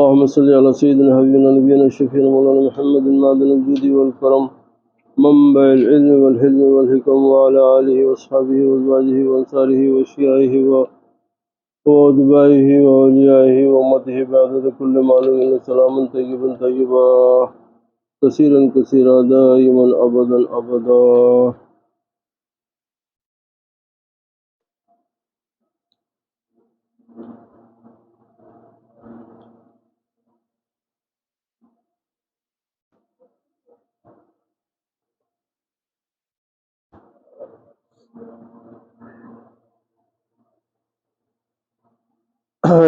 اللهم صل على سيدنا حبيبنا نبينا شفيعنا مولانا محمد معدن الجود والكرم منبع العلم والحلم والحكم وعلى آله وأصحابه وأزواجه وأنصاره وشيعه وأتباعه وأوليائه وأمته بعد كل معلوم سلاما طيبا طيبا كثيرا كثيرا دائما أبدا أبدا.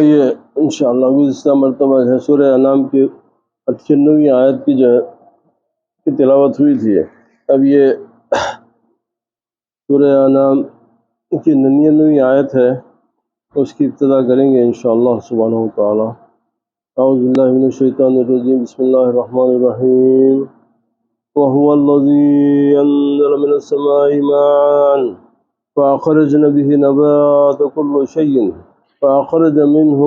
یہ انشاءاللہ گزشتہ مرتبہ ہے سورہ انعام کی 98ویں آیت کی جو ہے کی تلاوت ہوئی تھی. اب یہ سورہ انعام کی 99ویں آیت ہے، اس کی ابتدا کریں گے انشاءاللہ سبحانہ وتعالی. اعوذ باللہ من الشیطان الرجیم، بسم اللہ الرحمن الرحیم. وَهُوَ الَّذِي أَنزَلَ مِنَ السَّمَاءِ مَاءً فَأَخْرَجْنَا بِهِ نَبَاتَ كُلِّ شَيْءٍ فأخرج منه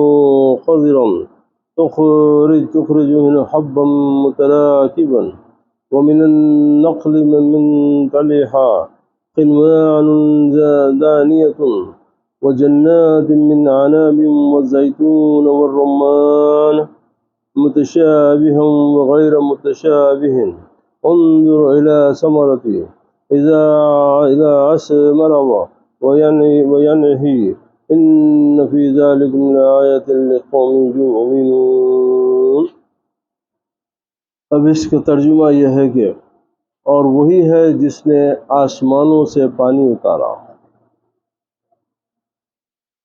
قذرا تخرج منه حبا متراكبا ومن النخل من طلعها قنوان دانية وجنات من عناب والزيتون والرمان متشابها وغير متشابه انظر إلى ثمرته إذا أثمر وينعه ان فی ذلک من آیات لقوم یؤمنون. اب اس کا ترجمہ یہ ہے کہ اور وہی ہے جس نے آسمانوں سے پانی اتارا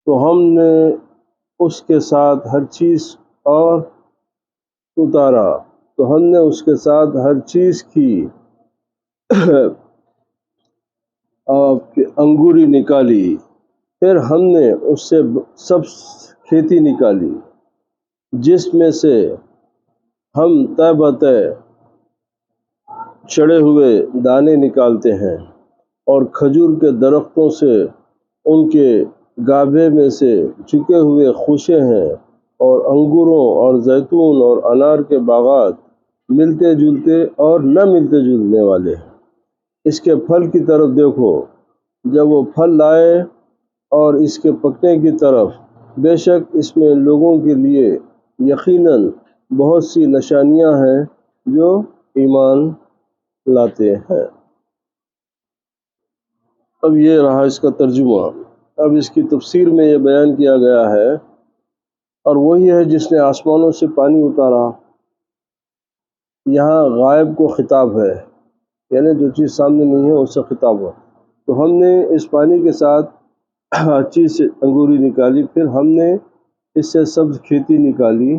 تو ہم نے اس کے ساتھ ہر چیز اور اتارا تو ہم نے اس کے ساتھ ہر چیز کی انگوری نکالی، پھر ہم نے اس سے سب کھیتی نکالی جس میں سے ہم تہ بتہ چڑھے ہوئے دانے نکالتے ہیں، اور کھجور کے درختوں سے ان کے گابھے میں سے جھکے ہوئے خوشے ہیں، اور انگوروں اور زیتون اور انار کے باغات ملتے جلتے اور نہ ملتے جلنے والے ہیں. اس کے پھل کی طرف دیکھو جب وہ پھل لائے، اور اس کے پکنے کی طرف، بے شک اس میں لوگوں کے لیے یقیناً بہت سی نشانیاں ہیں جو ایمان لاتے ہیں. اب یہ رہا اس کا ترجمہ. اب اس کی تفسیر میں یہ بیان کیا گیا ہے اور وہی ہے جس نے آسمانوں سے پانی اتارا. یہاں غائب کو خطاب ہے، یعنی جو چیز سامنے نہیں ہے اس سے خطاب ہوا. تو ہم نے اس پانی کے ساتھ اچھی سے انگوری نکالی، پھر ہم نے اس سے سبز کھیتی نکالی.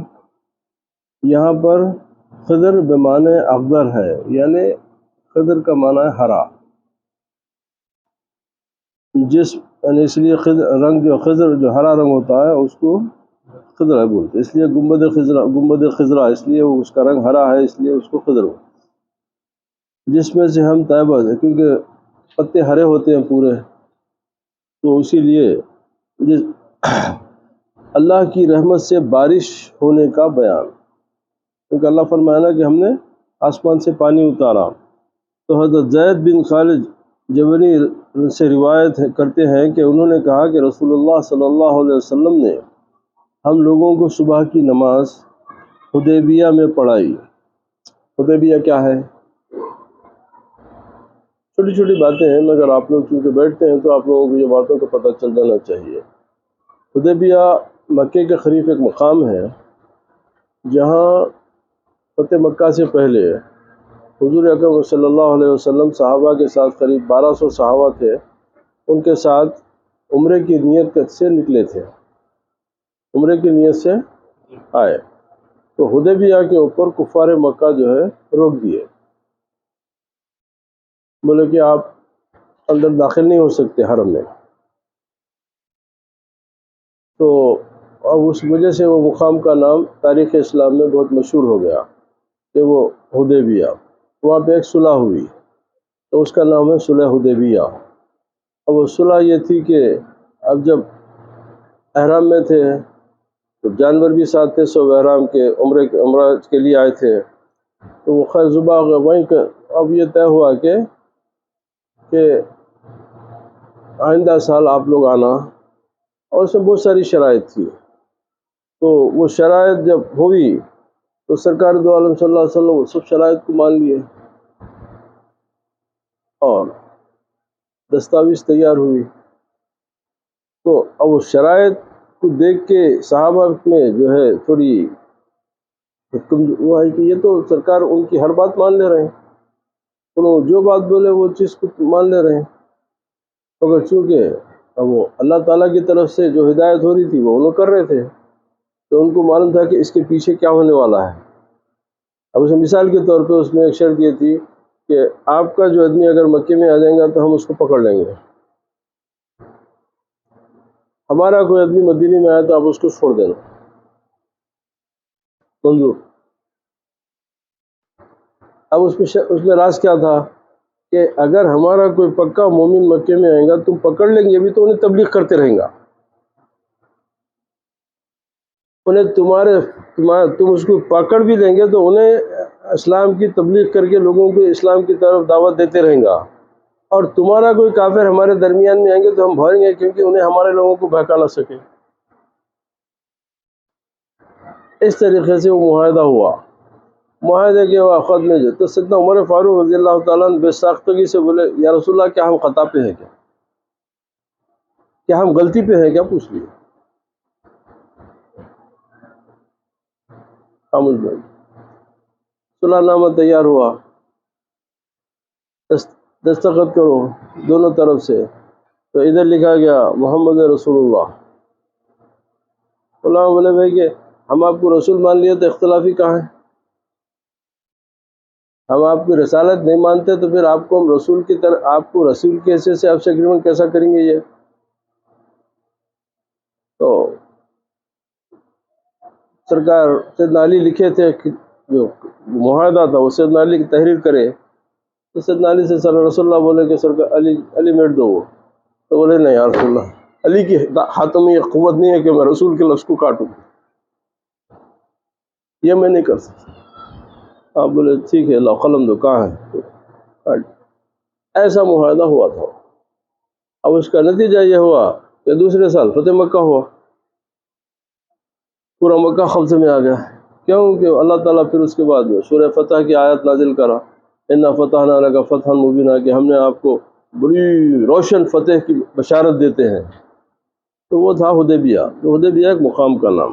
یہاں پر خضر بمعنی اخضر ہے، یعنی خضر کا معنی ہے ہرا، یعنی اس لیے رنگ جو خضر جو ہرا رنگ ہوتا ہے اس کو خضرا بولتے، اس لیے گنبد خضرا اس لیے اس کا رنگ ہرا ہے، اس لیے اس کو خضر بولتے. جس میں سے ہم طیبہ ہے کیونکہ پتے ہرے ہوتے ہیں پورے، تو اسی لیے اللہ کی رحمت سے بارش ہونے کا بیان، کیونکہ اللہ فرمایا نا کہ ہم نے آسمان سے پانی اتارا. تو حضرت زید بن خالد جبنی سے روایت کرتے ہیں کہ انہوں نے کہا کہ رسول اللہ صلی اللہ علیہ وسلم نے ہم لوگوں کو صبح کی نماز حدیبیہ میں پڑھائی. حدیبیہ کیا ہے؟ چھوٹی چھوٹی باتیں ہیں، مگر آپ لوگ چونکہ بیٹھتے ہیں تو آپ لوگوں کو یہ باتوں کا پتہ چل جانا چاہیے. حدیبیہ مکے کے قریب ایک مقام ہے جہاں فتح مکہ سے پہلے حضور اکرم صلی اللہ علیہ وسلم صحابہ کے ساتھ قریب 1200 صحابہ تھے، ان کے ساتھ عمرے کی نیت سے نکلے تھے، عمرے کی نیت سے آئے. تو حدیبیہ کے اوپر کفار مکہ جو ہے روک دیے، بولے کہ آپ اندر داخل نہیں ہو سکتے حرم میں. تو اب اس وجہ سے وہ مقام کا نام تاریخ اسلام میں بہت مشہور ہو گیا کہ وہ حدیبیہ. وہاں پہ ایک صلح ہوئی تو اس کا نام ہے صلح حدیبیہ. اب وہ صلح یہ تھی کہ اب جب احرام میں تھے تو جانور بھی ساتھ تھے، سو بحرام کے عمرہ کے لیے آئے تھے، تو وہ خیر ذبح وہیں اب یہ طے ہوا کہ آئندہ سال آپ لوگ آنا، اور اس میں بہت ساری شرائط تھی۔ تو وہ شرائط جب ہوئی تو سرکار دو عالم صلی اللہ علیہ وسلم وہ سب شرائط کو مان لیے، اور دستاویز تیار ہوئی۔ تو اب وہ شرائط کو دیکھ کے صحابہ میں جو ہے تھوڑی وہ ہے کہ یہ تو سرکار ان کی ہر بات مان لے رہے ہیں، انہوں جو بات بولے وہ چیز کو مان لے رہے ہیں، مگر چونکہ اب وہ اللہ تعالیٰ کی طرف سے جو ہدایت ہو رہی تھی وہ کر رہے تھے، تو ان کو معلوم تھا کہ اس کے پیچھے کیا ہونے والا ہے۔ اب اس مثال کے طور پہ اس میں ایک شرط یہ تھی کہ آپ کا جو آدمی اگر مکے میں آ جائیں گا تو ہم اس کو پکڑ لیں گے، ہمارا کوئی آدمی مدینے میں آیا تو آپ اس کو چھوڑ دینا، منظور۔ اب اس میں راز کیا تھا کہ اگر ہمارا کوئی پکا مومن مکے میں آئے گا تم پکڑ لیں گے بھی تو انہیں تبلیغ کرتے رہیں گا، انہیں تم اس کو پکڑ بھی لیں گے تو انہیں اسلام کی تبلیغ کر کے لوگوں کو اسلام کی طرف دعوت دیتے رہیں گا، اور تمہارا کوئی کافر ہمارے درمیان میں آئیں گے تو ہم بھریں گے کیونکہ انہیں ہمارے لوگوں کو بہکا نہ سکے۔ اس طریقے سے وہ معاہدہ ہوا۔ معاہدے کے وقت میں جو تو سیدنا عمر فاروق رضی اللہ تعالیٰ عنہ بے ساختگی سے بولے یا رسول اللہ کیا ہم خطا پہ ہیں کیا ہم غلطی پہ ہیں کیا، پوچھ لیے۔ صلح نامہ تیار ہوا، دستخط کرو دونوں طرف سے، تو ادھر لکھا گیا محمد رسول اللہ۔ علماء بولے بھائی کہ ہم آپ کو رسول مان لیے تو اختلافی کہاں ہے، ہم آپ کی رسالت نہیں مانتے تو پھر آپ کو ہم رسول کی طرح آپ کو رسول کے حیثیت سے آپ سے اگریمنٹ کیسا کریں گے۔ یہ تو سرکار سیدنا علی لکھے تھے کہ جو معاہدہ تھا وہ سیدنا علی کی تحریر کرے، تو سیدنا علی سے رسول اللہ بولے کہ سرکار علی میٹ دو، تو بولے نہیں یا رسول اللہ، علی کی ہاتھوں میں یہ قوت نہیں ہے کہ میں رسول کے لفظ کو کاٹوں، یہ میں نہیں کر سکتا۔ آپ بولے ٹھیک ہے اللہ قلم دو، کہاں ہے؟ ایسا معاہدہ ہوا تھا۔ اب اس کا نتیجہ یہ ہوا کہ دوسرے سال فتح مکہ ہوا، پورا مکہ قبضے میں آ گیا، کیونکہ اللہ تعالیٰ پھر اس کے بعد میں سورہ فتح کی آیت نازل کرا، اِنَّا فَتَحْنَا لَكَ فَتْحًا مُبِينًا، کہ ہم نے آپ کو بڑی روشن فتح کی بشارت دیتے ہیں۔ تو وہ تھا حدیبیہ، تو حدیبیہ ایک مقام کا نام۔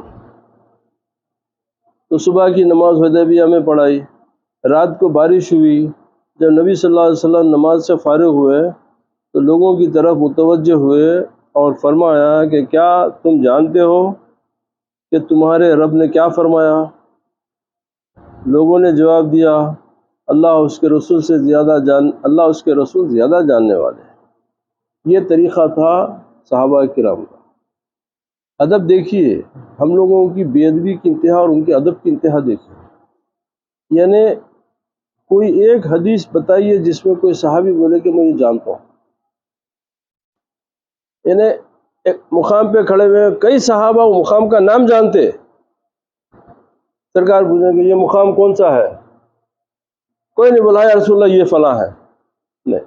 تو صبح کی نماز حدیبیہ میں پڑھائی، رات کو بارش ہوئی، جب نبی صلی اللہ علیہ وسلم نماز سے فارغ ہوئے تو لوگوں کی طرف متوجہ ہوئے اور فرمایا کہ کیا تم جانتے ہو کہ تمہارے رب نے کیا فرمایا؟ لوگوں نے جواب دیا اللہ اس کے رسول زیادہ جاننے والے ہیں۔ یہ طریقہ تھا صحابہ کرام کا۔ ادب دیکھیے، ہم لوگوں کی بے ادبی کی انتہا اور ان کے ادب کی انتہا دیکھیے، یعنی کوئی ایک حدیث بتائیے جس میں کوئی صحابی بولے کہ میں یہ جانتا ہوں، یعنی ایک مقام پہ کھڑے ہوئے کئی صحابہ وہ مقام کا نام جانتے، سرکار پوچھیں کہ یہ مقام کون سا ہے، کوئی نہیں بولا یا رسول اللہ یہ فلاں ہے، نہیں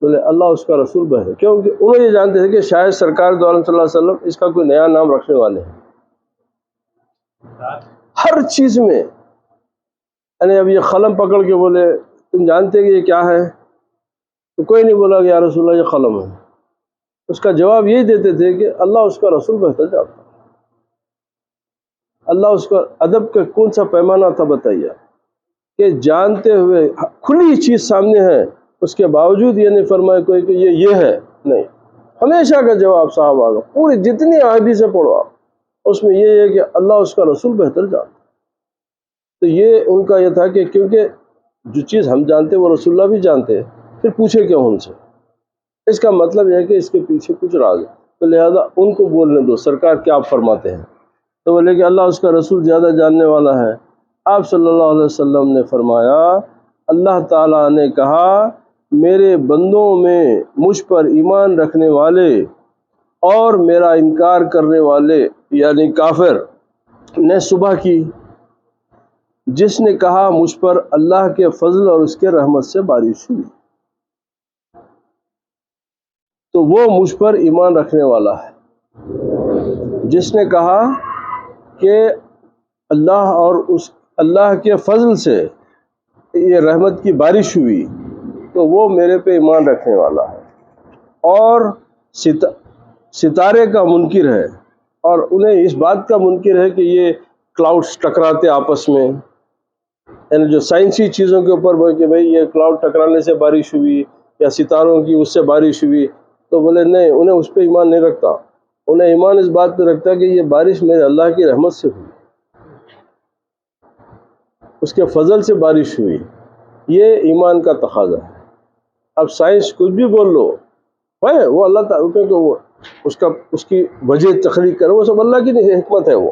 بولے اللہ اس کا رسول بہر، کیونکہ انہوں یہ جانتے تھے کہ شاید سرکار دو عالم صلی اللہ علیہ وسلم اس کا کوئی نیا نام رکھنے والے ہیں ہر چیز میں۔ یعنی اب یہ قلم پکڑ کے بولے تم جانتے کہ یہ کیا ہے، تو کوئی نہیں بولا کہ یا رسول اللہ یہ قلم ہے، اس کا جواب یہی دیتے تھے کہ اللہ اس کا رسول بہتر جانتا، اللہ اس کا ادب کا کون سا پیمانہ تھا بتائیے، کہ جانتے ہوئے کھلی چیز سامنے ہے اس کے باوجود یہ نہیں فرمائے کوئی کہ یہ ہے، نہیں، ہمیشہ کا جواب صحابہ کا پوری جتنی احادیثیں پڑھو آپ اس میں یہ ہے کہ اللہ اس کا رسول بہتر جانتا۔ تو یہ ان کا یہ تھا کہ کیونکہ جو چیز ہم جانتے وہ رسول اللہ بھی جانتے، پھر پوچھے کیوں ان سے، اس کا مطلب یہ ہے کہ اس کے پیچھے کچھ راز ہے، تو لہذا ان کو بولنے دو سرکار کیا آپ فرماتے ہیں۔ تو بولے کہ اللہ اس کا رسول زیادہ جاننے والا ہے۔ آپ صلی اللہ علیہ وسلم نے فرمایا اللہ تعالیٰ نے کہا میرے بندوں میں مجھ پر ایمان رکھنے والے اور میرا انکار کرنے والے یعنی کافر نے صبح کی، جس نے کہا مجھ پر اللہ کے فضل اور اس کے رحمت سے بارش ہوئی، تو وہ مجھ پر ایمان رکھنے والا ہے۔ جس نے کہا کہ اللہ اور اس اللہ کے فضل سے یہ رحمت کی بارش ہوئی، تو وہ میرے پہ ایمان رکھنے والا ہے۔ اور ستارے کا منکر ہے، اور انہیں اس بات کا منکر ہے کہ یہ کلاؤڈز ٹکراتے آپس میں، یعنی جو سائنسی چیزوں کے اوپر بولے کہ بھئی یہ کلاؤڈ ٹکرانے سے بارش ہوئی یا ستاروں کی اس سے بارش ہوئی، تو بولے نہیں، انہیں اس پہ ایمان نہیں رکھتا، انہیں ایمان اس بات پہ رکھتا کہ یہ بارش میرے اللہ کی رحمت سے ہوئی، اس کے فضل سے بارش ہوئی۔ یہ ایمان کا تقاضا ہے۔ اب سائنس کچھ بھی بول لو ہے، وہ اللہ تعالیٰ، کیونکہ وہ اس کی وجہ تخلیق کرے، وہ سب اللہ کی حکمت ہے، وہ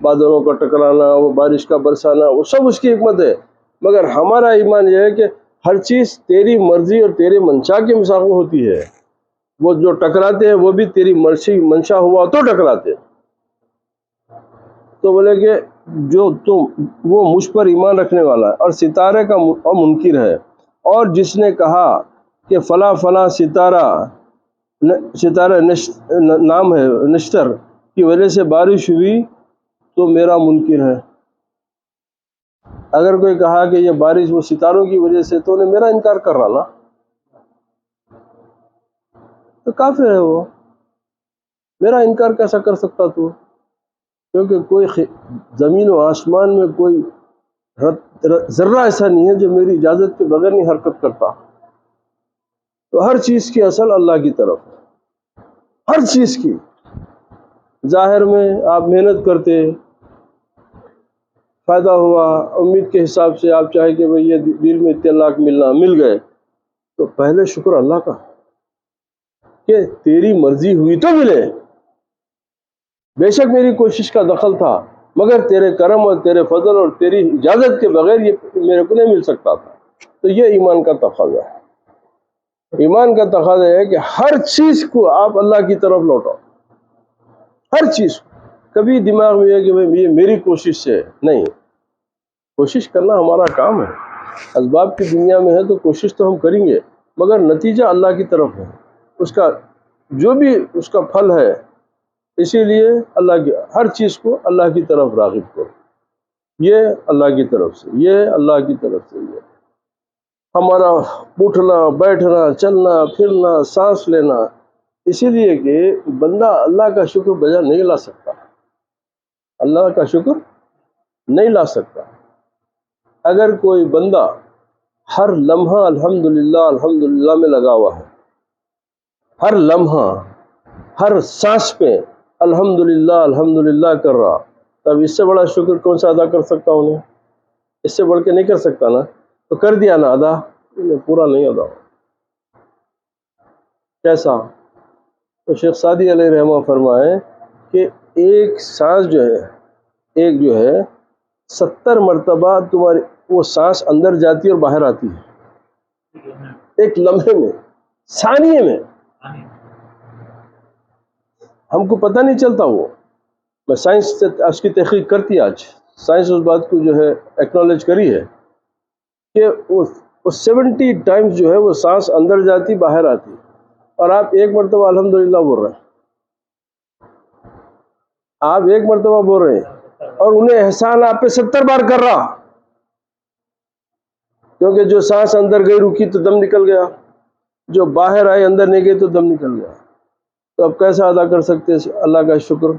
بادلوں کا ٹکرانا، وہ بارش کا برسانا، وہ سب اس کی حکمت ہے۔ مگر ہمارا ایمان یہ ہے کہ ہر چیز تیری مرضی اور تیرے منشا کے مساق ہوتی ہے، وہ جو ٹکراتے ہیں وہ بھی تیری مرضی منشا ہوا تو ٹکراتے۔ تو بولے کہ وہ مجھ پر ایمان رکھنے والا ہے اور ستارے کا منکر ہے، اور جس نے کہا کہ فلاں فلاں ستارہ نام ہے نشتر کی وجہ سے بارش ہوئی، تو میرا منکر ہے۔ اگر کوئی کہا کہ یہ بارش وہ ستاروں کی وجہ سے، تو انہیں میرا انکار کر رہا نا، تو کافر ہے وہ، میرا انکار کیسا کر سکتا تو؟ کیونکہ کوئی زمین و آسمان میں کوئی ذرہ ایسا نہیں ہے جو میری اجازت کے بغیر نہیں حرکت کرتا۔ تو ہر چیز کی اصل اللہ کی طرف ہے، ہر چیز کی۔ ظاہر میں آپ محنت کرتے، فائدہ ہوا، امید کے حساب سے آپ چاہے کہ بھئی یہ ڈیل میں اتنے لاکھ مل گئے، تو پہلے شکر اللہ کا کہ تیری مرضی ہوئی تو ملے، بے شک میری کوشش کا دخل تھا، مگر تیرے کرم اور تیرے فضل اور تیری اجازت کے بغیر یہ میرے کو نہیں مل سکتا تھا۔ تو یہ ایمان کا تقاضا ہے۔ ایمان کا تقاضا ہے کہ ہر چیز کو آپ اللہ کی طرف لوٹاؤ، ہر چیز کو۔ کبھی دماغ میں ہے کہ بھئی یہ میری کوشش سے نہیں، کوشش کرنا ہمارا کام ہے، اسباب کی دنیا میں ہے تو کوشش تو ہم کریں گے، مگر نتیجہ اللہ کی طرف ہے، اس کا جو بھی اس کا پھل ہے۔ اسی لیے اللہ کی ہر چیز کو اللہ کی طرف راغب کرو، یہ اللہ کی طرف سے، یہ اللہ کی طرف سے۔ یہ ہمارا اٹھنا بیٹھنا چلنا پھرنا سانس لینا، اسی لیے کہ بندہ اللہ کا شکر بجا نہیں لا سکتا، اللہ کا شکر نہیں لا سکتا۔ اگر کوئی بندہ ہر لمحہ الحمدللہ الحمدللہ میں لگا ہوا ہے، ہر لمحہ ہر سانس پہ الحمدللہ الحمدللہ کر رہا، تب اس سے بڑا شکر کون سا ادا کر سکتا ہوں؟ اس سے بڑھ کے نہیں کر سکتا نا، تو کر دیا نا ادا، پورا نہیں ادا ہوا۔ کیسا؟ تو شیخ سعدی علیہ رحمہ فرمائے کہ ایک سانس جو ہے 70 مرتبہ تمہاری وہ سانس اندر جاتی ہے اور باہر آتی ہے، ایک لمحے میں، ثانیے میں، ہم کو پتہ نہیں چلتا۔ وہ میں سائنس سے اس کی تحقیق کرتی ہے، آج سائنس اس بات کو جو ہے ایکنالج کری ہے کہ وہ 70 ٹائمز جو ہے وہ سانس اندر جاتی باہر آتی، اور آپ ایک مرتبہ الحمدللہ بول رہے ہیں، آپ ایک مرتبہ بول رہے ہیں، اور انہیں احسان آپ پہ 70 بار کر رہا، کیونکہ جو سانس اندر گئی رکی تو دم نکل گیا، جو باہر آئی اندر نہیں گئی تو دم نکل گیا۔ تو اب کیسا ادا کر سکتے اللہ کا شکر؟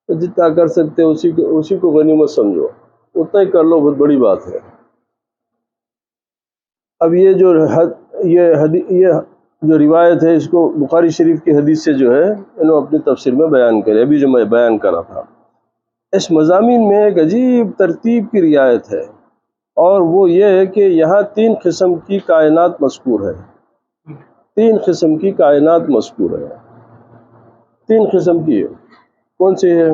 جتنا کر سکتے اسی کو غنیمت سمجھو، اتنا ہی کر لو، بہت بڑی بات ہے۔ اب یہ جو روایت ہے، اس کو بخاری شریف کی حدیث سے جو ہے انہوں اپنی تفسیر میں بیان کرے، ابھی جو میں بیان کرا تھا۔ اس مضامین میں ایک عجیب ترتیب کی رعایت ہے، اور وہ یہ ہے کہ یہاں 3 قسم کی کائنات مذکور ہے، 3 قسم کی کائنات مذکور ہے، 3 قسم کی ہے۔ کون سی ہے؟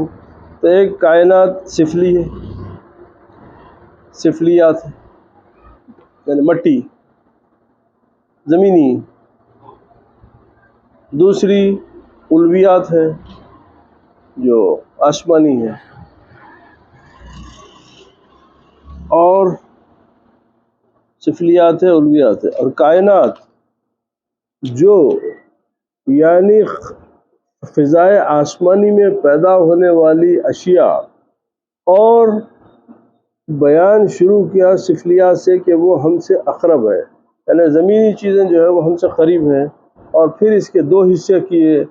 تو ایک کائنات سفلی ہے، سفلیات ہے، یعنی مٹی زمینی۔ دوسری علویات ہے جو آسمانی ہے، اور سفلیات ہے، علویات ہے، اور کائنات جو یعنی فضائے آسمانی میں پیدا ہونے والی اشیاء، اور بیان شروع کیا سفلیات سے کہ وہ ہم سے اقرب ہے، یعنی زمینی چیزیں جو ہے وہ ہم سے قریب ہیں، اور پھر اس کے دو حصے کیے،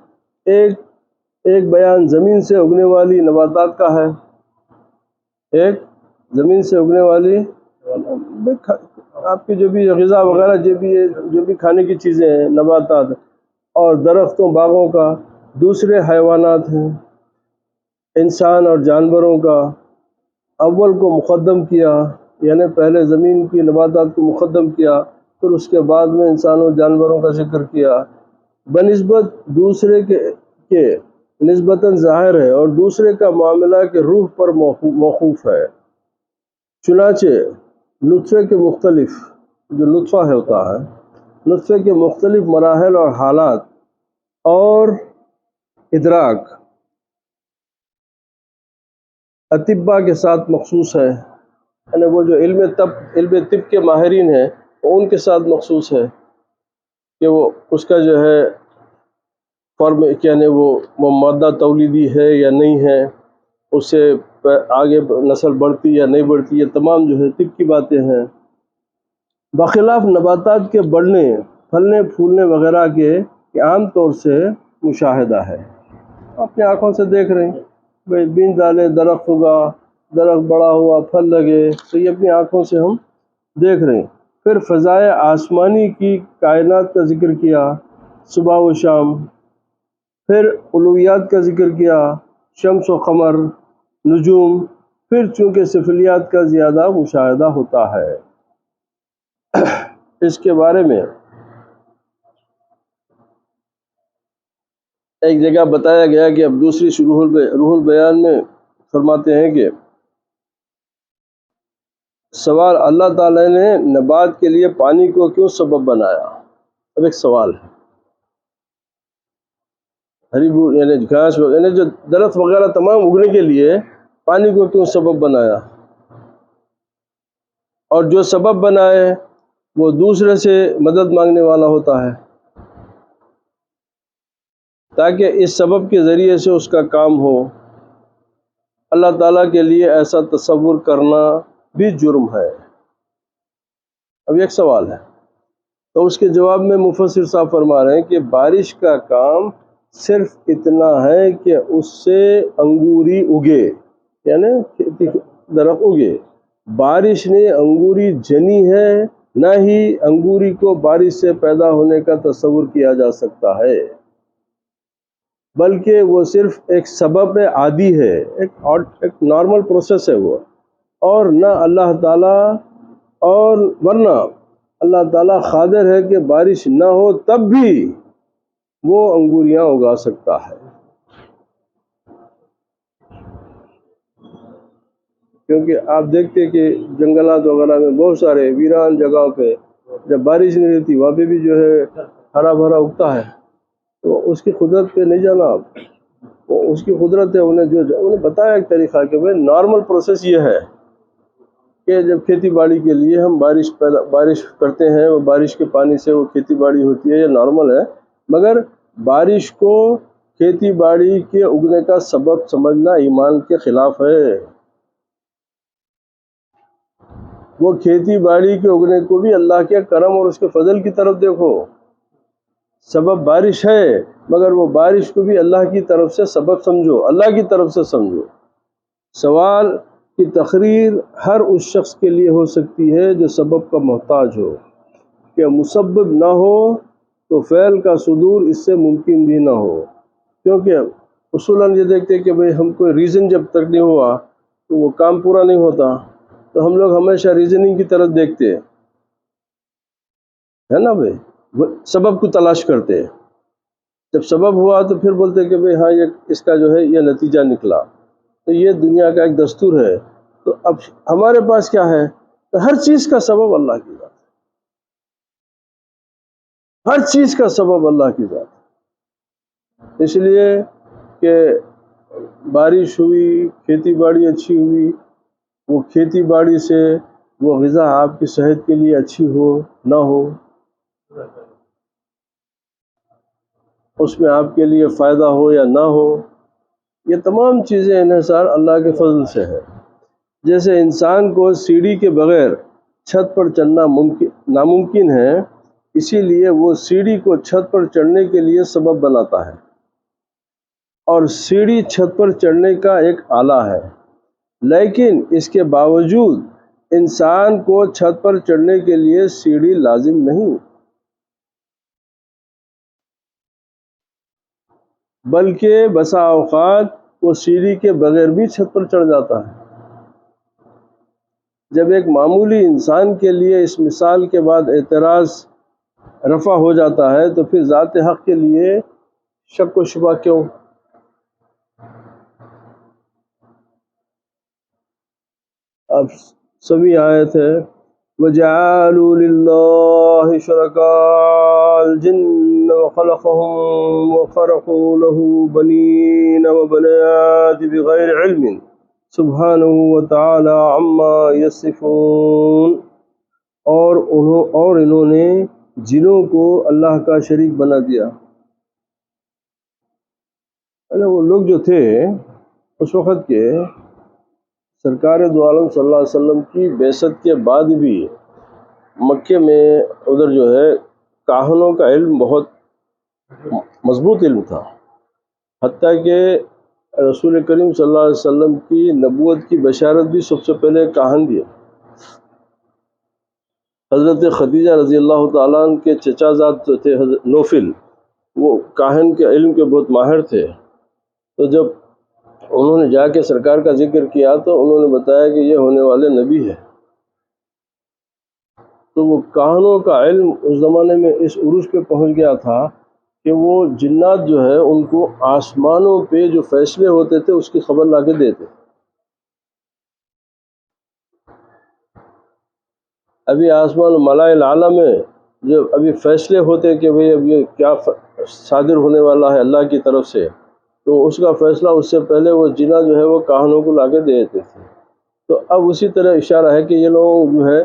ایک بیان زمین سے اگنے والی نباتات کا ہے، ایک زمین سے اگنے والی آپ کی جو بھی غذا وغیرہ جو بھی کھانے کی چیزیں ہیں نباتات، اور درختوں باغوں کا، دوسرے حیوانات ہیں، انسان اور جانوروں کا۔ اول کو مقدم کیا، یعنی پہلے زمین کی نباتات کو مقدم کیا، پھر اس کے بعد میں انسانوں جانوروں کا ذکر کیا، بنسبت دوسرے کے نسبتاً ظاہر ہے، اور دوسرے کا معاملہ کہ روح پر موقوف ہے۔ چنانچہ نطفے کے مختلف جو نطفہ ہوتا ہے، نطفے کے مختلف مراحل اور حالات اور ادراک اطباء کے ساتھ مخصوص ہے، یعنی وہ جو علم طب کے ماہرین ہیں وہ ان کے ساتھ مخصوص ہے کہ وہ اس کا جو ہے فارم یعنی وہ مادہ تولیدی ہے یا نہیں ہے، اس سے آگے نسل بڑھتی یا نہیں بڑھتی، یہ تمام جو ہے طب کی باتیں ہیں۔ بخلاف نباتات کے بڑھنے، پھلنے پھولنے وغیرہ کے کہ عام طور سے مشاہدہ ہے، اپنی آنکھوں سے دیکھ رہے ہیں، بھئی بیج ڈالے درخت ہوگا، درخت بڑا ہوا، پھل لگے، تو یہ اپنی آنکھوں سے ہم دیکھ رہے ہیں۔ پھر فضائے آسمانی کی کائنات کا ذکر کیا صبح و شام، پھر علویات کا ذکر کیا شمس و قمر، نجوم، پھر چونکہ سفلیات کا زیادہ مشاہدہ ہوتا ہے۔ اس کے بارے میں ایک جگہ بتایا گیا کہ اب دوسری روح البیان میں فرماتے ہیں کہ سوال، اللہ تعالیٰ نے نبات کے لیے پانی کو کیوں سبب بنایا؟ اب ایک سوال ہے، یعنی گھاس یعنی جو درخت وغیرہ تمام اگنے کے لیے پانی کو کیوں سبب بنایا؟ اور جو سبب بنائے وہ دوسرے سے مدد مانگنے والا ہوتا ہے، تاکہ اس سبب کے ذریعے سے اس کا کام ہو۔ اللہ تعالیٰ کے لیے ایسا تصور کرنا بھی جرم ہے۔ اب ایک سوال ہے، تو اس کے جواب میں مفسر صاحب فرما رہے ہیں کہ بارش کا کام صرف اتنا ہے کہ اس سے انگوری اگے، یعنی درخت اگے۔ بارش نے انگوری جنی ہے، نہ ہی انگوری کو بارش سے پیدا ہونے کا تصور کیا جا سکتا ہے، بلکہ وہ صرف ایک سبب عادی ہے، ایک نارمل پروسیس ہے وہ، اور نہ اللہ تعالیٰ ورنہ اللہ تعالیٰ قادر ہے کہ بارش نہ ہو تب بھی وہ انگوریاں اگا سکتا ہے، کیونکہ آپ دیکھتے کہ جنگلات وغیرہ میں بہت سارے ویران جگہوں پہ جب بارش نہیں رہتی وہاں پہ بھی جو ہے ہرا بھرا اگتا ہے، تو اس کی قدرت پہ نہیں جانا آپ، وہ اس کی قدرت ہے، انہیں بتایا ایک طریقہ کہ بھائی نارمل پروسیس یہ ہے کہ جب کھیتی باڑی کے لیے ہم بارش کرتے ہیں، وہ بارش کے پانی سے وہ کھیتی باڑی ہوتی ہے، یہ نارمل ہے، مگر بارش کو کھیتی باڑی کے اگنے کا سبب سمجھنا ایمان کے خلاف ہے۔ وہ کھیتی باڑی کے اگنے کو بھی اللہ کے کرم اور اس کے فضل کی طرف دیکھو، سبب بارش ہے مگر وہ بارش کو بھی اللہ کی طرف سے سبب سمجھو، اللہ کی طرف سے سمجھو۔ سوال کی تقریر ہر اس شخص کے لیے ہو سکتی ہے جو سبب کا محتاج ہو، کہ مسبب نہ ہو تو فعل کا صدور اس سے ممکن بھی نہ ہو، کیونکہ اصولاً یہ دیکھتے کہ بھئی ہم کوئی ریزن جب تک نہیں ہوا تو وہ کام پورا نہیں ہوتا، تو ہم لوگ ہمیشہ ریزننگ کی طرف دیکھتے ہے نا بھئی، سبب کو تلاش کرتے، جب سبب ہوا تو پھر بولتے کہ بھئی ہاں یہ اس کا جو ہے یہ نتیجہ نکلا، تو یہ دنیا کا ایک دستور ہے۔ تو اب ہمارے پاس کیا ہے، تو ہر چیز کا سبب اللہ کی ذات، ہر چیز کا سبب اللہ کی ذات، اس لیے کہ بارش ہوئی، کھیتی باڑی اچھی ہوئی، وہ کھیتی باڑی سے وہ غذا آپ کی صحت کے لیے اچھی ہو نہ ہو، اس میں آپ کے لیے فائدہ ہو یا نہ ہو، یہ تمام چیزیں انحصار اللہ کے فضل سے ہے۔ جیسے انسان کو سیڑھی کے بغیر چھت پر چڑھنا ناممکن ہے، اسی لیے وہ سیڑھی کو چھت پر چڑھنے کے لیے سبب بناتا ہے، اور سیڑھی چھت پر چڑھنے کا ایک آلہ ہے، لیکن اس کے باوجود انسان کو چھت پر چڑھنے کے لیے سیڑھی لازم نہیں، بلکہ بسا اوقات وہ سیڑھی کے بغیر بھی چھت پر چڑھ جاتا ہے۔ جب ایک معمولی انسان کے لیے اس مثال کے بعد اعتراض رفع ہو جاتا ہے تو پھر ذات حق کے لیے شک و شبہ کیوں؟ اب سبھی آیت ہے وَجَعَلُوا لِلَّهِ شُرَكَاءَ الْجِنَّ وَخَلَقَهُمْ وَخَرَقُوا لَهُ بَنِينَ وَبَنَاتٍ بِغَيْرِ عِلْمٍ سبحانہ وتعالی عما یصفون، اور انہوں نے جنوں کو اللہ کا شریک بنا دیا۔ وہ لوگ جو تھے اس وقت کے سرکار دو عالم صلی اللہ علیہ وسلم کی بعثت کے بعد بھی مکے میں ادھر جو ہے کاہنوں کا علم بہت مضبوط علم تھا، حتیٰ کہ رسول کریم صلی اللہ علیہ وسلم کی نبوت کی بشارت بھی سب سے پہلے کاہن دیے۔ حضرت خدیجہ رضی اللہ تعالیٰ عنہ کے چچا زاد جو تھے حضرت نوفل، وہ کاہن کے علم کے بہت ماہر تھے، تو جب انہوں نے جا کے سرکار کا ذکر کیا تو انہوں نے بتایا کہ یہ ہونے والے نبی ہے۔ تو وہ کاہنوں کا علم اس زمانے میں اس عروج پہ پہنچ گیا تھا کہ وہ جنات جو ہے ان کو آسمانوں پہ جو فیصلے ہوتے تھے اس کی خبر لا کے دیتے۔ ابھی آسمان ملائے اعلیٰ میں جو ابھی فیصلے ہوتے کہ بھئی اب یہ کیا صادر ہونے والا ہے اللہ کی طرف سے، تو اس کا فیصلہ اس سے پہلے وہ جنا جو ہے وہ کاہنوں کو لا کے دے دیتے تھے۔ تو اب اسی طرح اشارہ ہے کہ یہ لوگ جو ہے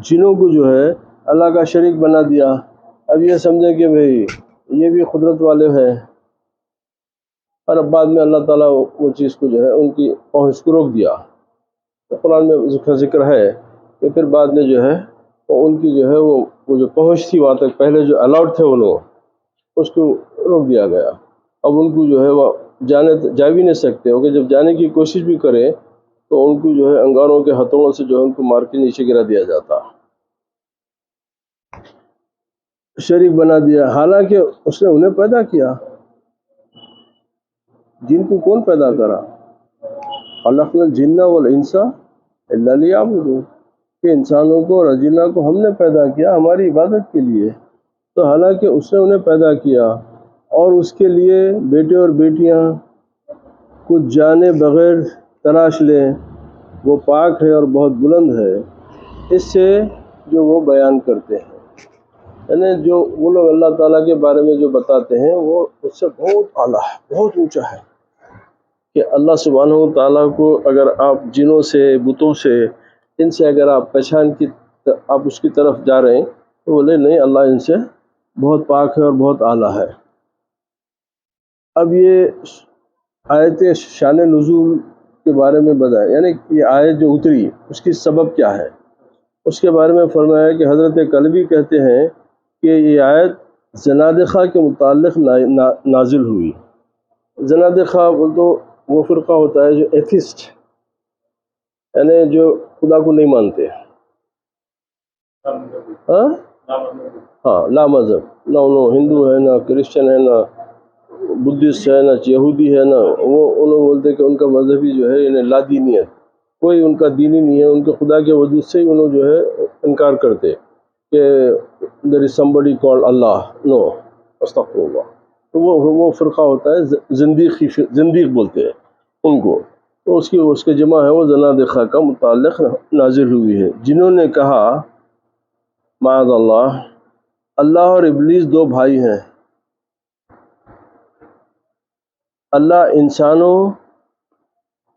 جنوں کو جو ہے اللہ کا شریک بنا دیا۔ اب یہ سمجھے کہ بھئی یہ بھی قدرت والے ہیں، اور اب بعد میں اللہ تعالیٰ وہ چیز کو جو ہے ان کی پہنچ کو روک دیا۔ تو قرآن میں ذکر ہے کہ پھر بعد میں جو ہے ان کی جو ہے وہ جو پہنچ تھی وہاں تک پہلے جو الاؤڈ تھے انہوں اس کو روک دیا گیا۔ اب ان کو جو ہے وہ جا بھی نہیں سکتے، کیونکہ جب جانے کی کوشش بھی کرے تو ان کو جو ہے انگاروں کے ہتھوڑوں سے جو ہے ان کو مار کے نیچے گرا دیا جاتا، شریک بنا دیا، حالانکہ اس نے انہیں پیدا کیا۔ جن کو کون پیدا کرا؟ خلقنا الجن والانس الا لیعبدون، کہ انسانوں کو اور جنوں کو ہم نے پیدا کیا ہماری عبادت کے لیے۔ تو حالانکہ اس نے انہیں پیدا کیا اور اس کے لیے بیٹے اور بیٹیاں کچھ جانے بغیر تراش لیں، وہ پاک ہے اور بہت بلند ہے اس سے جو وہ بیان کرتے ہیں، یعنی جو وہ لوگ اللہ تعالیٰ کے بارے میں جو بتاتے ہیں وہ اس سے بہت اعلیٰ ہے، بہت اونچا ہے، کہ اللہ سبحانہ و تعالیٰ کو اگر آپ جنوں سے بتوں سے ان سے اگر آپ پہچان کی آپ اس کی طرف جا رہے ہیں تو بولے نہیں، اللہ ان سے بہت پاک ہے اور بہت اعلیٰ ہے۔ اب یہ آیت شان نزول کے بارے میں بتایا، یعنی یہ آیت جو اتری اس کی سبب کیا ہے، اس کے بارے میں فرمایا کہ حضرت کلبی کہتے ہیں کہ یہ آیت زنادقہ کے متعلق نازل ہوئی۔ زنادقہ بول تو وہ فرقہ ہوتا ہے جو ایتھسٹ، یعنی جو خدا کو نہیں مانتے، ہاں لا مذہب، نہ ہندو ہے نہ کرسچن ہے نہ بدھسٹ ہے نہ یہودی ہے، نہ وہ انہوں بولتے کہ ان کا مذہبی جو ہے یعنی لا دینیت، کوئی ان کا دینی نہیں ہے، ان کے خدا کے وجود سے ہی انہوں جو ہے انکار کرتے کہ there is somebody called Allah، نو استغفر اللہ۔ تو وہ فرقہ ہوتا ہے زندیق بولتے ہیں ان کو، تو اس کے جمع ہے وہ زنادقہ کا متعلق نازل ہوئی ہے۔ جنہوں نے کہا معاذ اللہ اور ابلیس دو بھائی ہیں، اللہ انسانوں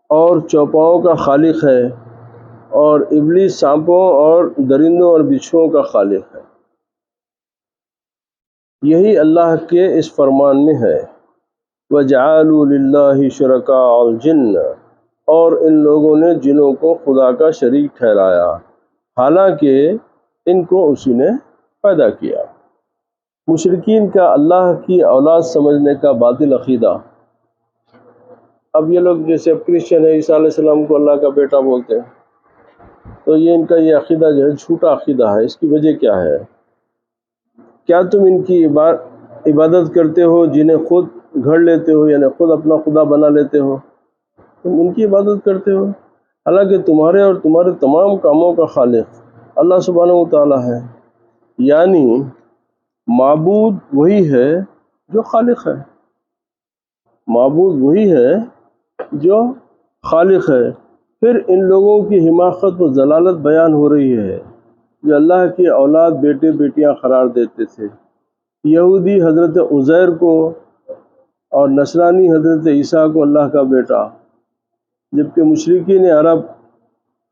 اور چوپاؤں کا خالق ہے اور ابلیس سانپوں اور درندوں اور بچھوؤں کا خالق ہے۔ یہی اللہ کے اس فرمان میں ہے، وَجَعَلُوا لِلَّهِ شُرَكَاءَ الْجِنَّ، اور ان لوگوں نے جنوں کو خدا کا شریک ٹھہرایا، حالانکہ ان کو اسی نے پیدا کیا۔ مشرکین کا اللہ کی اولاد سمجھنے کا باطل عقیدہ۔ اب یہ لوگ جیسے اب کرسچن ہے، عیسیٰ علیہ السلام کو اللہ کا بیٹا بولتے ہیں، تو یہ ان کا یہ عقیدہ جو ہے جھوٹا عقیدہ ہے۔ اس کی وجہ کیا ہے؟ کیا تم ان کی عبادت کرتے ہو جنہیں خود گھڑ لیتے ہو، یعنی خود اپنا خدا بنا لیتے ہو؟ تم ان کی عبادت کرتے ہو، حالانکہ تمہارے اور تمہارے تمام کاموں کا خالق اللہ سبحانہ و تعالیٰ ہے۔ یعنی معبود وہی ہے جو خالق ہے، معبود وہی ہے جو خالق ہے۔ پھر ان لوگوں کی حماقت و ضلالت بیان ہو رہی ہے جو اللہ کی اولاد بیٹے بیٹیاں قرار دیتے تھے۔ یہودی حضرت عزیر کو اور نصرانی حضرت عیسیٰ کو اللہ کا بیٹا، جبکہ مشرکین عرب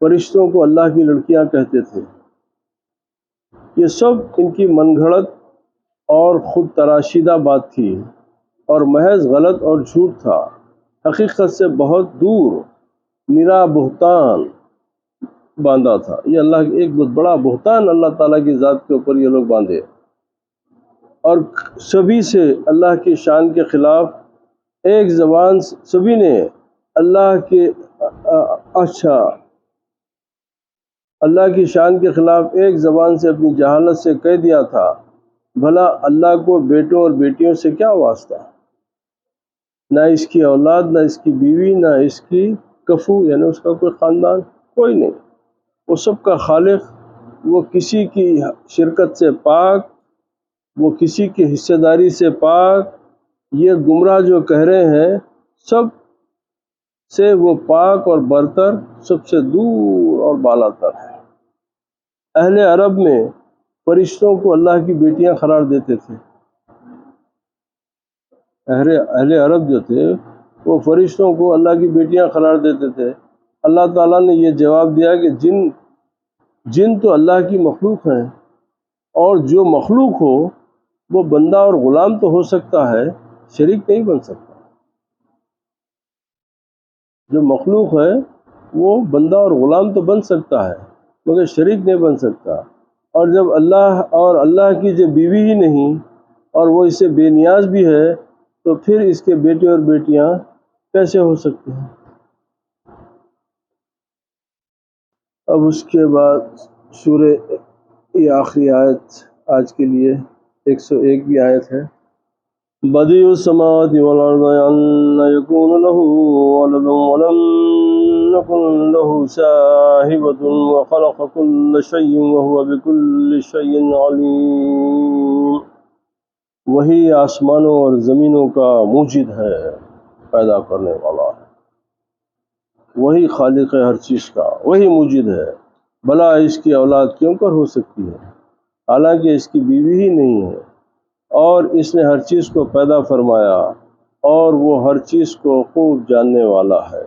فرشتوں کو اللہ کی لڑکیاں کہتے تھے۔ یہ سب ان کی من گھڑت اور خود تراشیدہ بات تھی اور محض غلط اور جھوٹ تھا، حقیقت سے بہت دور، نرا بہتان باندھا تھا۔ یہ اللہ کی ایک بہت بڑا بہتان اللہ تعالیٰ کی ذات کے اوپر یہ لوگ باندھے، اور سبھی سے اللہ کی شان کے خلاف ایک زبان، سبھی نے اللہ کی شان کے خلاف ایک زبان سے اپنی جہالت سے کہہ دیا تھا، بھلا اللہ کو بیٹوں اور بیٹیوں سے کیا واسطہ؟ نہ اس کی اولاد، نہ اس کی بیوی، نہ اس کی کفو، یعنی اس کا کوئی خاندان، کوئی نہیں۔ وہ سب کا خالق، وہ کسی کی شرکت سے پاک، وہ کسی کی حصہ داری سے پاک۔ یہ گمراہ جو کہہ رہے ہیں سب سے وہ پاک اور برتر، سب سے دور اور بالا تر ہے۔ اہل عرب میں فرشتوں کو اللہ کی بیٹیاں قرار دیتے تھے۔ اہل عرب جو تھے وہ فرشتوں کو اللہ کی بیٹیاں قرار دیتے تھے۔ اللہ تعالیٰ نے یہ جواب دیا کہ جن تو اللہ کی مخلوق ہیں، اور جو مخلوق ہو وہ بندہ اور غلام تو ہو سکتا ہے، شریک نہیں بن سکتا۔ جو مخلوق ہے وہ بندہ اور غلام تو بن سکتا ہے مگر شریک نہیں بن سکتا۔ اور جب اللہ کی جو بیوی ہی نہیں اور وہ اسے بے نیاز بھی ہے، تو پھر اس کے بیٹے اور بیٹیاں کیسے ہو سکتے ہیں؟ اب اس کے بعد سورہ، یہ آخری آیت آج کے لیے 101 بھی آیت ہے۔ بدیع السماوات والارض ان یکون له ولد ولم یکن له صاحبة وخلق كل شيء وهو بكل شيء علیم۔ وہی آسمانوں اور زمینوں کا موجد ہے، پیدا کرنے والا ہے، وہی خالق ہے ہر چیز کا، وہی موجد ہے۔ بھلا اس کی اولاد کیوں کر ہو سکتی ہے، حالانکہ اس کی بیوی ہی نہیں ہے، اور اس نے ہر چیز کو پیدا فرمایا، اور وہ ہر چیز کو خوب جاننے والا ہے۔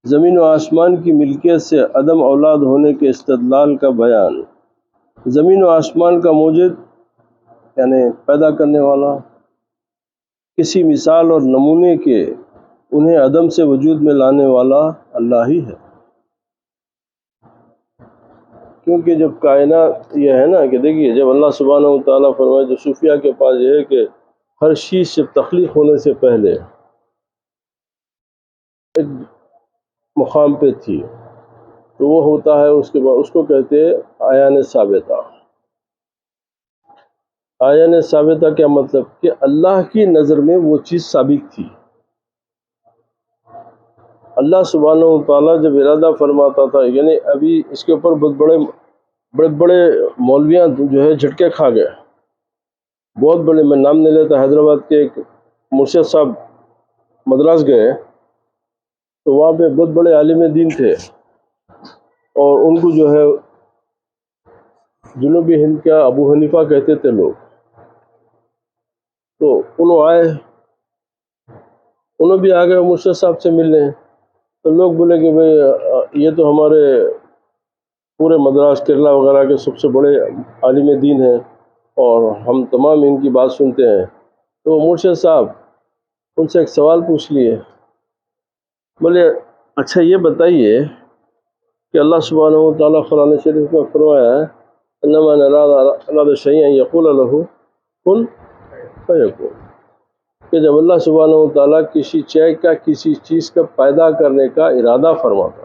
زمین و آسمان کی ملکیت سے عدم اولاد ہونے کے استدلال کا بیان۔ زمین و آسمان کا موجد یعنی پیدا کرنے والا، کسی مثال اور نمونے کے انہیں عدم سے وجود میں لانے والا اللہ ہی ہے۔ کیونکہ جب کائنات یہ ہے نا کہ دیکھیے، جب اللہ سبحانہ و تعالیٰ فرمائے، جو صوفیہ کے پاس یہ ہے کہ ہر چیز سے تخلیق ہونے سے پہلے ایک مقام پہ تھی، تو وہ ہوتا ہے اس کے بعد، اس کو کہتے ہیں عیان ثابتہ۔ عیان ثابتہ کیا مطلب؟ کہ اللہ کی نظر میں وہ چیز ثابت تھی۔ اللہ سبحانہ و تعالیٰ جب ارادہ فرماتا تھا، یعنی ابھی اس کے اوپر بڑے بڑے مولویاں جو ہے جھٹکے کھا گئے، بہت بڑے، میں نام نہیں لیتا، حیدرآباد کے ایک مرشد صاحب مدراس گئے تو وہاں پہ بہت بڑے عالم دین تھے، اور ان کو جو ہے جنوبی ہند کا ابو حنیفہ کہتے تھے لوگ۔ تو انہوں بھی آ گئے مرشد صاحب سے ملنے، تو لوگ بولے کہ بھئی یہ تو ہمارے پورے مدراس کیرلا وغیرہ کے سب سے بڑے عالم دین ہیں اور ہم تمام ان کی بات سنتے ہیں۔ تو مرشد صاحب ان سے ایک سوال پوچھ لیے، بولے اچھا یہ بتائیے کہ اللہ سبحانہ و تعالیٰ قرآن شریف میں فرمایا ہے انما اراد شیئا یقول له کن فیکون، کہ جب اللہ سبحانہ و تعالیٰ کسی چیز کا پیدا کرنے کا ارادہ فرماتا،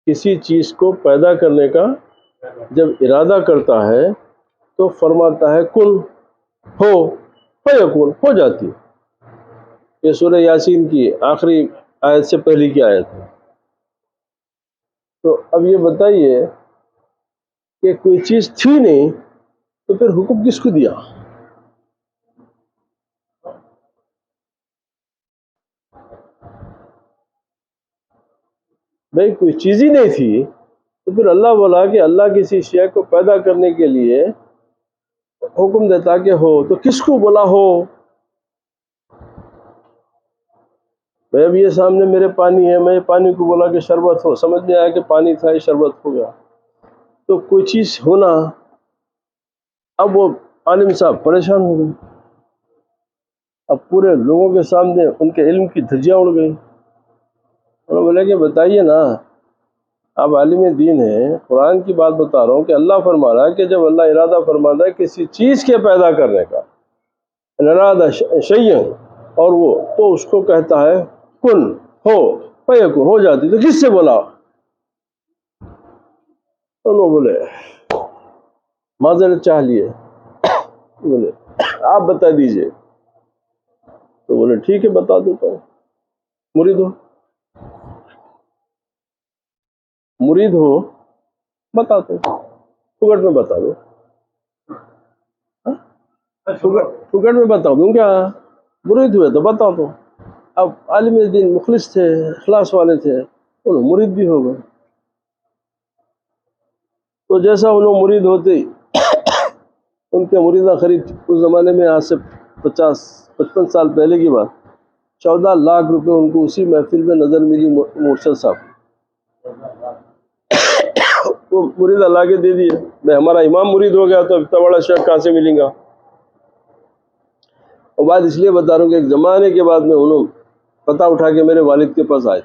کسی چیز کو پیدا کرنے کا جب ارادہ کرتا ہے تو فرماتا ہے کن ہو فیکون، ہو جاتی۔ یہ سورہ یاسین کی آخری آیت سے پہلی کی آیت ہے۔ تو اب یہ بتائیے کہ کوئی چیز تھی نہیں تو پھر حکم کس کو دیا؟ بھئی کوئی چیز ہی نہیں تھی تو پھر اللہ بولا کہ اللہ کسی شے کو پیدا کرنے کے لیے حکم دیتا کہ ہو، تو کس کو بولا ہو؟ بھئی اب یہ سامنے میرے پانی ہے، میں پانی کو بولا کہ شربت ہو، سمجھ میں آیا کہ پانی تھا یہ شربت ہو گیا۔ تو کوئی چیز ہونا، اب وہ عالم صاحب پریشان ہو گئے، اب پورے لوگوں کے سامنے ان کے علم کی دھجیاں اڑ گئی۔ انہوں نے بولا کہ بتائیے نا، آپ عالم دین ہیں، قرآن کی بات بتا رہا ہوں کہ اللہ فرما رہا ہے کہ جب اللہ ارادہ فرماتا ہے کسی چیز کے پیدا کرنے کا، ارادہ شیئا، اور وہ تو اس کو کہتا ہے کن ہو فیکون، ہو جاتی۔ تو کس سے بولا؟ انہوں بولے معذرت چاہ لیے، بولے آپ بتا دیجئے۔ تو بولے ٹھیک ہے بتا دیتا ہوں، مرید ہو بتا دو، فکٹ میں بتا دو، فکٹ میں بتا دوں کیا؟ مرید ہوئے تو بتا دو۔ اب عالم دین مخلص تھے، اخلاص والے تھے، انہوں مرید بھی ہو گئے۔ تو جیسا انہوں مرید ہوتے ہی ان کے مریدہ خرید اس زمانے میں آج سے 50-55 سال پہلے کی بات، 14 لاکھ روپے ان کو اسی محفل میں نظر ملی مرشد صاحب، وہ مرید اللہ کے دے دیے۔ میں ہمارا امام مرید ہو گیا تو اتنا بڑا شیخ کہاں سے ملیں گا؟ اور بات اس لیے بتا رہا ہوں کہ ایک زمانے کے بعد میں انہوں پتہ اٹھا کے میرے والد کے پاس آئے،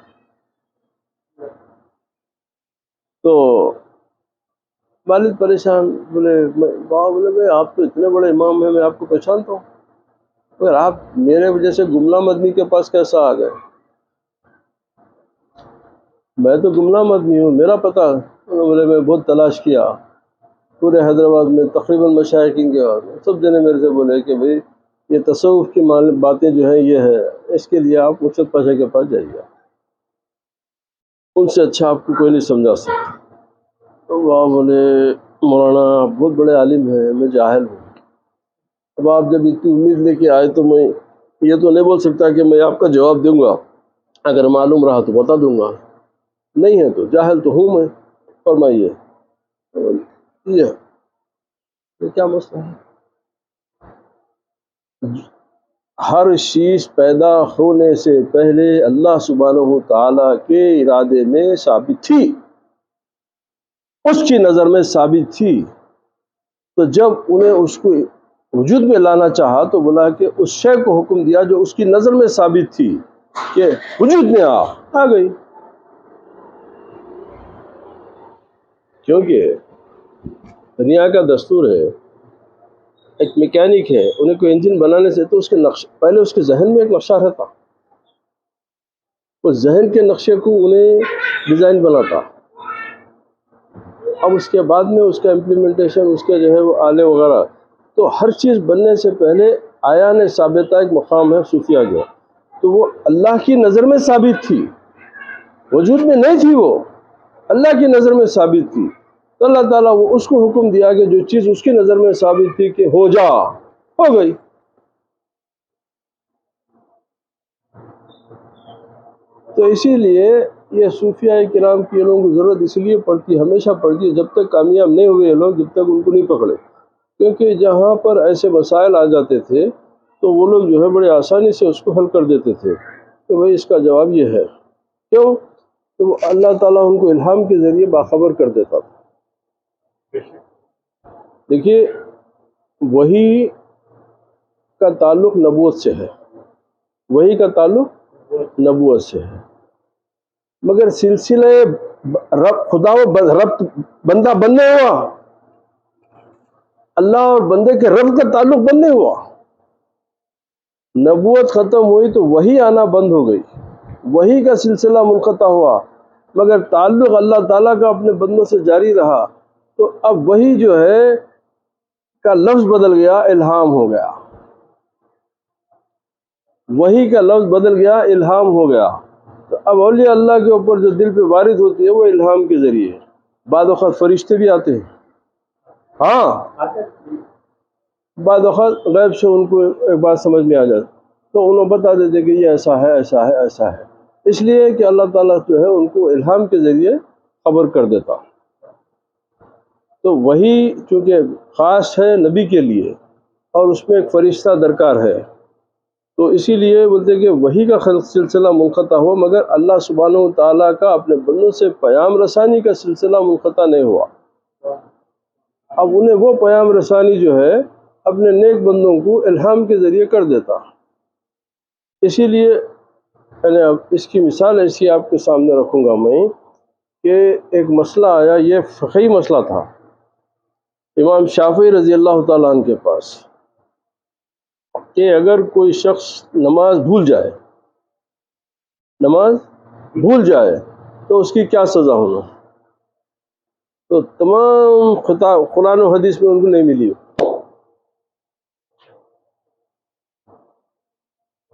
تو والد پریشان، بولے بھائی آپ تو اتنے بڑے امام ہیں، میں آپ کو پہچانتا ہوں، مگر آپ میرے وجہ سے گمنام آدمی کے پاس کیسا آ گئے؟ میں تو گمنام آدمی ہوں، میرا پتہ۔ بولے میں بہت تلاش کیا پورے حیدرآباد میں، تقریباً مشائقین کے بعد سب جنے میرے سے بولے کہ بھئی یہ تصوف کی باتیں جو ہیں یہ ہے، اس کے لیے آپ مرشد پاشا کے پاس جائیے، ان سے اچھا آپ کو کوئی نہیں سمجھا سکتا۔ تو وہ بولے مولانا آپ بہت بڑے عالم ہیں، میں جاہل ہوں۔ اب آپ جب اتنی امید لے کے آئے تو میں یہ تو نہیں بول سکتا کہ میں آپ کا جواب دوں گا، اگر معلوم رہا تو بتا دوں گا، نہیں ہے تو جاہل تو ہوں میں۔ فرمائیے یہ کیا مسئلہ ہے؟ ہر چیز پیدا ہونے سے پہلے اللہ سبحانہ تعالیٰ کے ارادے میں ثابت تھی، اس کی نظر میں ثابت تھی۔ تو جب انہیں اس کو وجود میں لانا چاہا تو بولا کہ اس شے کو حکم دیا جو اس کی نظر میں ثابت تھی کہ وجود میں آ گئی۔ کیونکہ دنیا کا دستور ہے، ایک میکینک ہے، انہیں کوئی انجن بنانے سے تو اس کے نقشہ پہلے اس کے ذہن میں ایک نقشہ رہتا، اس ذہن کے نقشے کو انہیں ڈیزائن بناتا، اب اس کے بعد میں اس کا امپلیمنٹیشن، اس کے جو ہے وہ آلے وغیرہ، تو ہر چیز بننے سے پہلے عیان ثابتہ ایک مقام ہے صوفیہ کا، تو وہ اللہ کی نظر میں ثابت تھی، وجود میں نہیں تھی، وہ اللہ کی نظر میں ثابت تھی۔ تو اللہ تعالیٰ وہ اس کو حکم دیا کہ جو چیز اس کی نظر میں ثابت تھی کہ ہو جا، ہو گئی۔ تو اسی لیے یہ صوفیاء کرام کی لوگوں کو ضرورت اس لیے پڑتی ہے، ہمیشہ پڑتی ہے، جب تک کامیاب نہیں ہوئے یہ لوگ، جب تک ان کو نہیں پکڑے، کیونکہ جہاں پر ایسے مسائل آ جاتے تھے تو وہ لوگ جو ہے بڑے آسانی سے اس کو حل کر دیتے تھے۔ کہ بھائی اس کا جواب یہ ہے، کیوں کہ وہ اللہ تعالیٰ ان کو الہام کے ذریعے باخبر کر دیتا تھا۔ دیکھیے وحی کا تعلق نبوت سے ہے، وحی کا تعلق نبوت سے ہے، مگر سلسلہ خدا و رب بندہ بننے ہوا، اللہ اور بندے کے رب کا تعلق بننے ہوا۔ نبوت ختم ہوئی تو وحی آنا بند ہو گئی، وحی کا سلسلہ منقطع ہوا، مگر تعلق اللہ تعالیٰ کا اپنے بندوں سے جاری رہا۔ تو اب وحی جو ہے کا لفظ بدل گیا، الہام ہو گیا، وحی کا لفظ بدل گیا، الہام ہو گیا۔ تو اب اولیاء اللہ کے اوپر جو دل پہ وارد ہوتی ہے وہ الہام کے ذریعے، بعض اوقات فرشتے بھی آتے ہیں، ہاں بعض اوقات غیب سے ان کو ایک بات سمجھ میں آ جاتی تو انہوں بتا دیتے کہ یہ ایسا ہے ایسا ہے ایسا ہے، اس لیے کہ اللہ تعالیٰ جو ہے ان کو الہام کے ذریعے خبر کر دیتا۔ تو وہی چونکہ خاص ہے نبی کے لیے اور اس میں ایک فرشتہ درکار ہے، تو اسی لیے بولتے کہ وحی کا سلسلہ منقطع ہوا، مگر اللہ سبحانہ و تعالیٰ کا اپنے بندوں سے پیام رسانی کا سلسلہ منقطع نہیں ہوا۔ اب انہیں وہ پیام رسانی جو ہے اپنے نیک بندوں کو الہام کے ذریعے کر دیتا۔ اسی لیے میں نے اب اس کی مثال ایسی آپ کے سامنے رکھوں گا میں کہ ایک مسئلہ آیا، یہ فقہی مسئلہ تھا امام شافعی رضی اللہ تعالیٰ عنہ کے پاس، کہ اگر کوئی شخص نماز بھول جائے تو اس کی کیا سزا ہونا؟ تو تمام خطاب قرآن و حدیث میں ان کو نہیں ملی،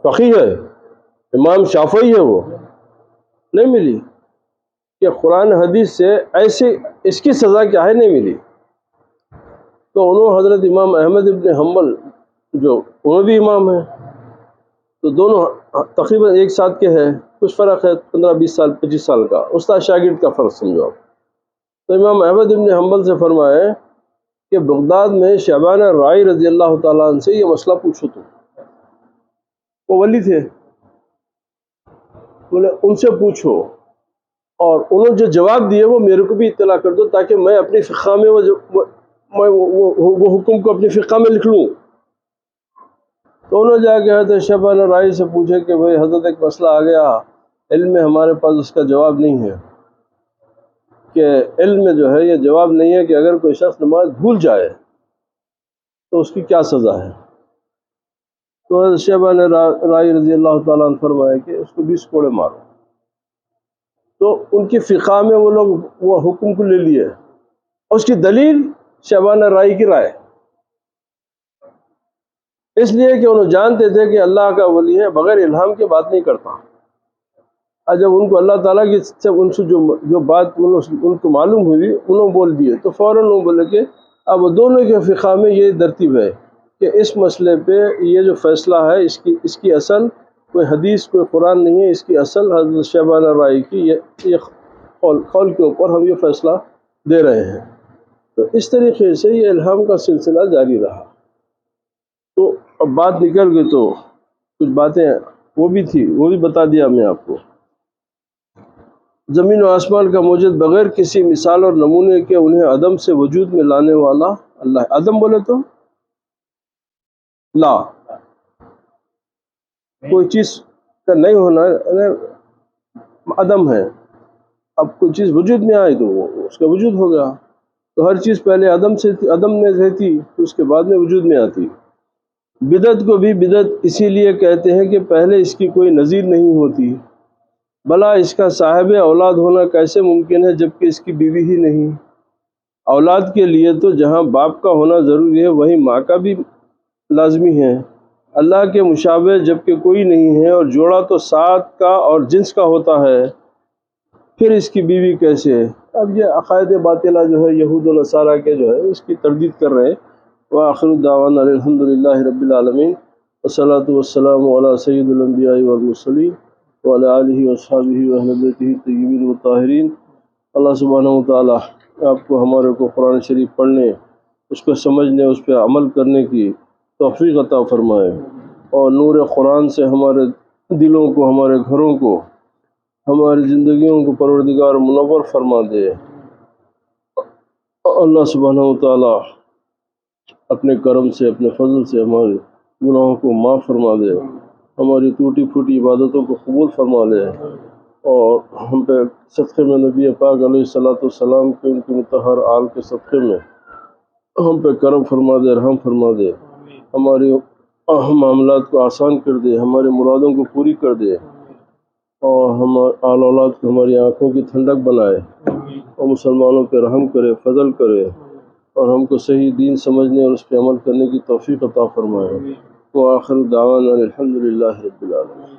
فقیہ ہے امام شافعی ہے وہ نہیں ملی کہ قرآن حدیث سے ایسے اس کی سزا کیا ہے، نہیں ملی۔ تو انہوں حضرت امام احمد ابن حنبل جو انہوں بھی امام ہیں، تو دونوں تقریباً ایک ساتھ کے ہیں، کچھ فرق ہے 15-20 سال 25 سال کا، استاد شاگرد کا فرق سمجھو آپ۔ تو امام احمد ابن حنبل سے فرمائے کہ بغداد میں شعبان رائی رضی اللہ تعالیٰ عنہ سے یہ مسئلہ پوچھو، تو وہ ولی تھے، بولے ان سے پوچھو اور انہوں جو جواب دیے وہ میرے کو بھی اطلاع کر دو تاکہ میں اپنی فقہ میں وہ حکم کو اپنی فقہ میں لکھ لوں۔ تو انہوں جا کے حضرت شعبان رائی سے پوچھے کہ بھئی حضرت ایک مسئلہ آ گیا، علم میں ہمارے پاس اس کا جواب نہیں ہے، کہ علم میں جو ہے یہ جواب نہیں ہے کہ اگر کوئی شخص نماز بھول جائے تو اس کی کیا سزا ہے۔ تو حضرت شعبان رائی رضی اللہ تعالیٰ عنہ فرمائے کہ اس کو 20 کوڑے مارو۔ تو ان کی فقہ میں وہ لوگ وہ حکم کو لے لیے، اس کی دلیل شعبان رائی کی رائے، اس لیے کہ انہوں جانتے تھے کہ اللہ کا ولی ہے، بغیر الہام کے بات نہیں کرتا۔ اور جب ان کو اللہ تعالیٰ کی ان سے جو بات ان کو معلوم ہوئی انہوں بول دیے، تو فوراً انہوں بولے کہ اب دونوں کے فقہ میں یہ ترتیب ہے کہ اس مسئلے پہ یہ جو فیصلہ ہے اس کی اصل کوئی حدیث کوئی قرآن نہیں ہے، اس کی اصل حضرت شعبان رائی کی یہ قول کے اوپر ہم یہ فیصلہ دے رہے ہیں۔ تو اس طریقے سے یہ الہام کا سلسلہ جاری رہا۔ تو اب بات نکل گئی تو کچھ باتیں وہ بھی تھی، وہ بھی بتا دیا میں آپ کو۔ زمین و آسمان کا موجود بغیر کسی مثال اور نمونے کے انہیں عدم سے وجود میں لانے والا اللہ۔ عدم بولے تو لا، کوئی چیز کا نہیں ہونا عدم ہے، اب کوئی چیز وجود میں آئی تو اس کا وجود ہو گیا۔ تو ہر چیز پہلے عدم میں رہتی تو اس کے بعد میں وجود میں آتی۔ بدعت کو بھی بدعت اسی لیے کہتے ہیں کہ پہلے اس کی کوئی نظیر نہیں ہوتی، بھلا اس کا صاحب اولاد ہونا کیسے ممکن ہے جبکہ اس کی بیوی ہی نہیں؟ اولاد کے لیے تو جہاں باپ کا ہونا ضروری ہے وہیں ماں کا بھی لازمی ہے۔ اللہ کے مشابہ جبکہ کوئی نہیں ہے، اور جوڑا تو ساتھ کا اور جنس کا ہوتا ہے، پھر اس کی بیوی کیسے ہے؟ اب یہ عقائد باطلہ جو ہے یہود و نصارہ کے جو ہے اس کی تردید کر رہے ہیں۔ وآخر دعوانا الحمد للہ رب العالمین، والصلاة والسلام علی سید الانبیاء والمرسلین وعلی آلہ واصحابہ واہل بیتہ الطیبین الطاہرین۔ اللہ سبحانہ وتعالی آپ کو ہمارے کو قرآن شریف پڑھنے، اس کو سمجھنے، اس پہ عمل کرنے کی توفیق عطا فرمائے، اور نور قرآن سے ہمارے دلوں کو، ہمارے گھروں کو، ہماری زندگیوں کو پروردگار منور فرما دے۔ اللہ سبحانہ و تعالیٰ اپنے کرم سے، اپنے فضل سے ہمارے گناہوں کو معاف فرما دے، ہماری ٹوٹی پھوٹی عبادتوں کو قبول فرما لے، اور ہم پہ صدقے میں نبی پاک علیہ الصلوۃ والسلام کے ان کے مطہر آل کے صدقے میں ہم پہ کرم فرما دے، رحم فرما دے، ہماری معاملات کو آسان کر دے، ہماری مرادوں کو پوری کر دے، اور ہمارے آل اولاد کو ہماری آنکھوں کی ٹھنڈک بنائے، اور مسلمانوں پہ رحم کرے، فضل کرے، اور ہم کو صحیح دین سمجھنے اور اس پہ عمل کرنے کی توفیق عطا فرمائے۔ وآخر دعوانا الحمد للہ رب العالمین۔